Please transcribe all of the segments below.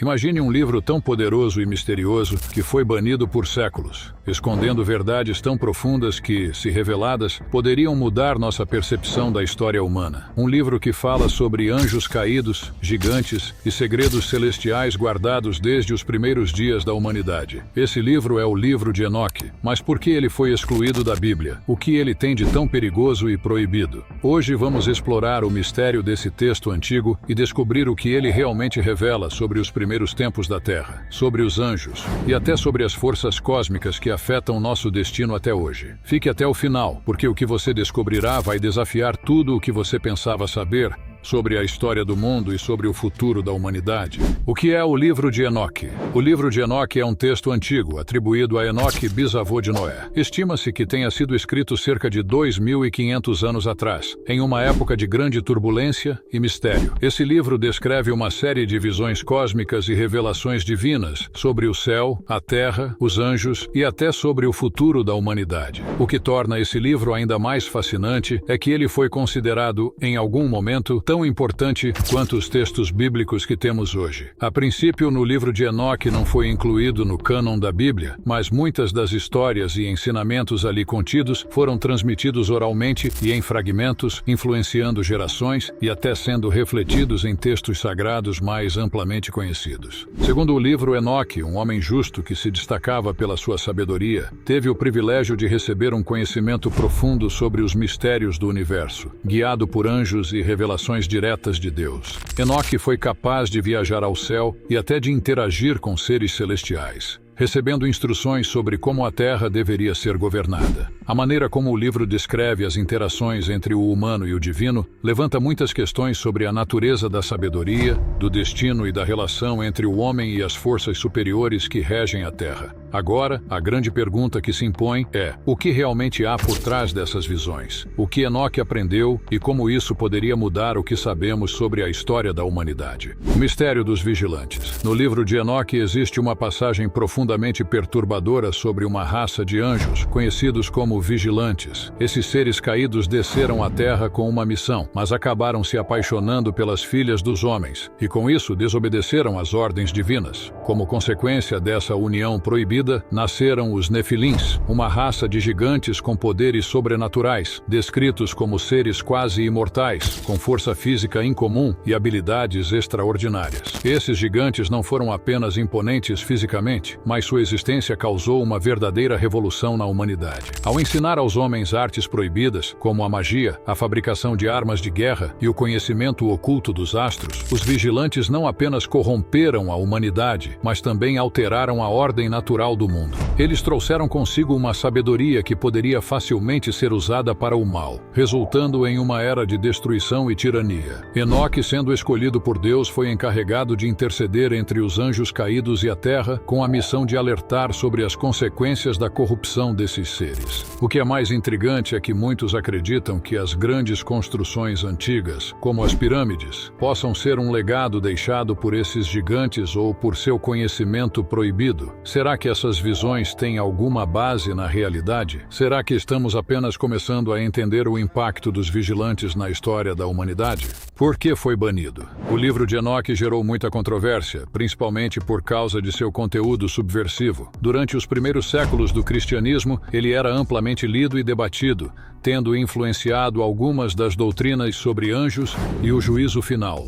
Imagine um livro tão poderoso e misterioso que foi banido por séculos, escondendo verdades tão profundas que, se reveladas, poderiam mudar nossa percepção da história humana. Um livro que fala sobre anjos caídos, gigantes e segredos celestiais guardados desde os primeiros dias da humanidade. Esse livro é o livro de Enoque. Mas por que ele foi excluído da Bíblia? O que ele tem de tão perigoso e proibido? Hoje vamos explorar o mistério desse texto antigo e descobrir o que ele realmente revela sobre os primeiros tempos da Terra, sobre os anjos e até sobre as forças cósmicas que afetam nosso destino até hoje. Fique até o final, porque o que você descobrirá vai desafiar tudo o que você pensava saber sobre a história do mundo e sobre o futuro da humanidade. O que é o livro de Enoque? O livro de Enoque é um texto antigo, atribuído a Enoque, bisavô de Noé. Estima-se que tenha sido escrito cerca de 2.500 anos atrás, em uma época de grande turbulência e mistério. Esse livro descreve uma série de visões cósmicas e revelações divinas sobre o céu, a terra, os anjos e até sobre o futuro da humanidade. O que torna esse livro ainda mais fascinante é que ele foi considerado, em algum momento, tão importante quanto os textos bíblicos que temos hoje. A princípio, no livro de Enoque não foi incluído no cânon da Bíblia, mas muitas das histórias e ensinamentos ali contidos foram transmitidos oralmente e em fragmentos, influenciando gerações e até sendo refletidos em textos sagrados mais amplamente conhecidos. Segundo o livro, Enoque, um homem justo que se destacava pela sua sabedoria, teve o privilégio de receber um conhecimento profundo sobre os mistérios do universo, guiado por anjos e revelações diretas de Deus. Enoque foi capaz de viajar ao céu e até de interagir com seres celestiais, recebendo instruções sobre como a Terra deveria ser governada. A maneira como o livro descreve as interações entre o humano e o divino levanta muitas questões sobre a natureza da sabedoria, do destino e da relação entre o homem e as forças superiores que regem a Terra. Agora, a grande pergunta que se impõe é: o que realmente há por trás dessas visões? O que Enoque aprendeu e como isso poderia mudar o que sabemos sobre a história da humanidade? O mistério dos vigilantes. No livro de Enoque existe uma passagem profundamente perturbadora sobre uma raça de anjos, conhecidos como vigilantes. Esses seres caídos desceram à Terra com uma missão, mas acabaram se apaixonando pelas filhas dos homens, e com isso desobedeceram às ordens divinas. Como consequência dessa união proibida, nasceram os Nefilins, uma raça de gigantes com poderes sobrenaturais, descritos como seres quase imortais, com força física incomum e habilidades extraordinárias. Esses gigantes não foram apenas imponentes fisicamente, mas sua existência causou uma verdadeira revolução na humanidade. Ao ensinar aos homens artes proibidas, como a magia, a fabricação de armas de guerra e o conhecimento oculto dos astros, os vigilantes não apenas corromperam a humanidade, mas também alteraram a ordem natural do mundo. Eles trouxeram consigo uma sabedoria que poderia facilmente ser usada para o mal, resultando em uma era de destruição e tirania. Enoque, sendo escolhido por Deus, foi encarregado de interceder entre os anjos caídos e a terra, com a missão de alertar sobre as consequências da corrupção desses seres. O que é mais intrigante é que muitos acreditam que as grandes construções antigas, como as pirâmides, possam ser um legado deixado por esses gigantes ou por seu conhecimento proibido. Será que essas visões têm alguma base na realidade? Será que estamos apenas começando a entender o impacto dos vigilantes na história da humanidade? Por que foi banido? O livro de Enoque gerou muita controvérsia, principalmente por causa de seu conteúdo subversivo. Durante os primeiros séculos do cristianismo, ele era amplamente lido e debatido, tendo influenciado algumas das doutrinas sobre anjos e o juízo final.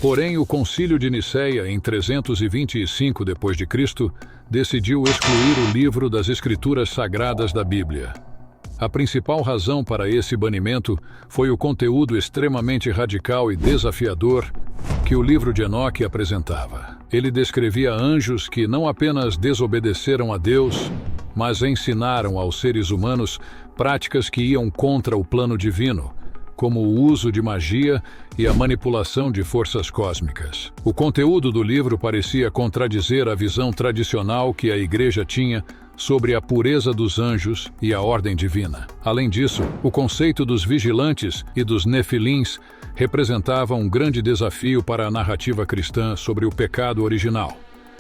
Porém, o Concílio de Nicéia, em 325 d.C., decidiu excluir o livro das Escrituras Sagradas da Bíblia. A principal razão para esse banimento foi o conteúdo extremamente radical e desafiador que o livro de Enoque apresentava. Ele descrevia anjos que não apenas desobedeceram a Deus, mas ensinaram aos seres humanos práticas que iam contra o plano divino, como o uso de magia e a manipulação de forças cósmicas. O conteúdo do livro parecia contradizer a visão tradicional que a Igreja tinha sobre a pureza dos anjos e a ordem divina. Além disso, o conceito dos vigilantes e dos nefilins representava um grande desafio para a narrativa cristã sobre o pecado original,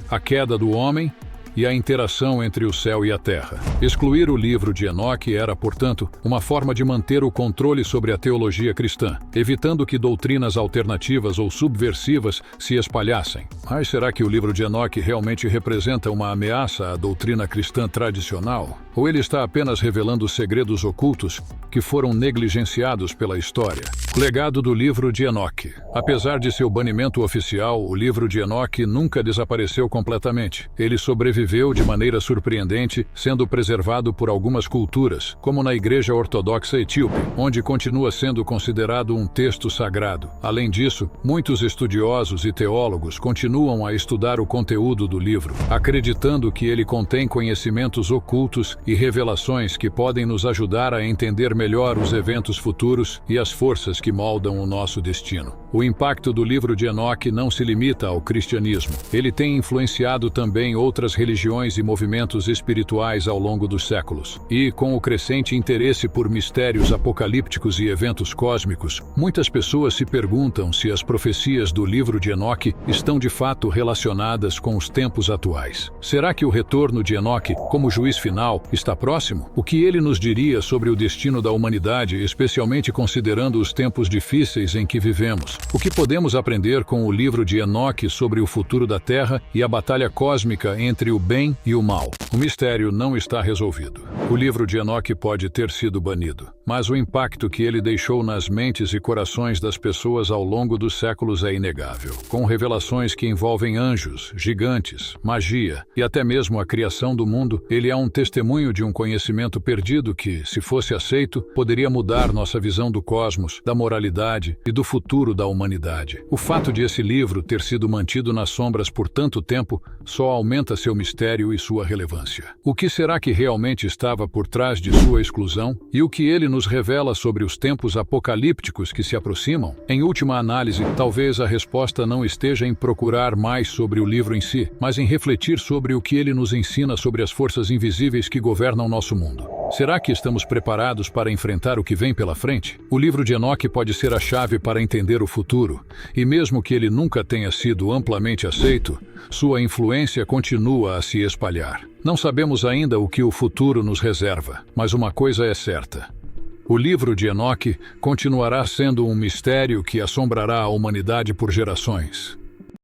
a queda do homem e a interação entre o céu e a terra. Excluir o livro de Enoque era, portanto, uma forma de manter o controle sobre a teologia cristã, evitando que doutrinas alternativas ou subversivas se espalhassem. Mas será que o livro de Enoque realmente representa uma ameaça à doutrina cristã tradicional? Ou ele está apenas revelando segredos ocultos que foram negligenciados pela história? O legado do livro de Enoque. Apesar de seu banimento oficial, o livro de Enoque nunca desapareceu completamente. Ele sobreviveu de maneira surpreendente, sendo preservado por algumas culturas, como na Igreja Ortodoxa Etíope, onde continua sendo considerado um texto sagrado. Além disso, muitos estudiosos e teólogos continuam a estudar o conteúdo do livro, acreditando que ele contém conhecimentos ocultos e revelações que podem nos ajudar a entender melhor os eventos futuros e as forças que moldam o nosso destino. O impacto do livro de Enoque não se limita ao cristianismo. Ele tem influenciado também outras religiões e movimentos espirituais ao longo dos séculos. E, com o crescente interesse por mistérios apocalípticos e eventos cósmicos, muitas pessoas se perguntam se as profecias do livro de Enoque estão de fato relacionadas com os tempos atuais. Será que o retorno de Enoque, como juiz final, está próximo? O que ele nos diria sobre o destino da humanidade, especialmente considerando os tempos difíceis em que vivemos? O que podemos aprender com o livro de Enoque sobre o futuro da Terra e a batalha cósmica entre o bem e o mal? O mistério não está resolvido. O livro de Enoque pode ter sido banido, mas o impacto que ele deixou nas mentes e corações das pessoas ao longo dos séculos é inegável. Com revelações que envolvem anjos, gigantes, magia e até mesmo a criação do mundo, ele é um testemunho de um conhecimento perdido que, se fosse aceito, poderia mudar nossa visão do cosmos, da moralidade e do futuro da humanidade. O fato de esse livro ter sido mantido nas sombras por tanto tempo só aumenta seu mistério e sua relevância. O que será que realmente estava por trás de sua exclusão e o que ele nos revela sobre os tempos apocalípticos que se aproximam? Em última análise, talvez a resposta não esteja em procurar mais sobre o livro em si, mas em refletir sobre o que ele nos ensina sobre as forças invisíveis que governam nosso mundo. Será que estamos preparados para enfrentar o que vem pela frente? O livro de Enoque pode ser a chave para entender o futuro, e mesmo que ele nunca tenha sido amplamente aceito, sua influência continua a se espalhar. Não sabemos ainda o que o futuro nos reserva, mas uma coisa é certa. O livro de Enoque continuará sendo um mistério que assombrará a humanidade por gerações.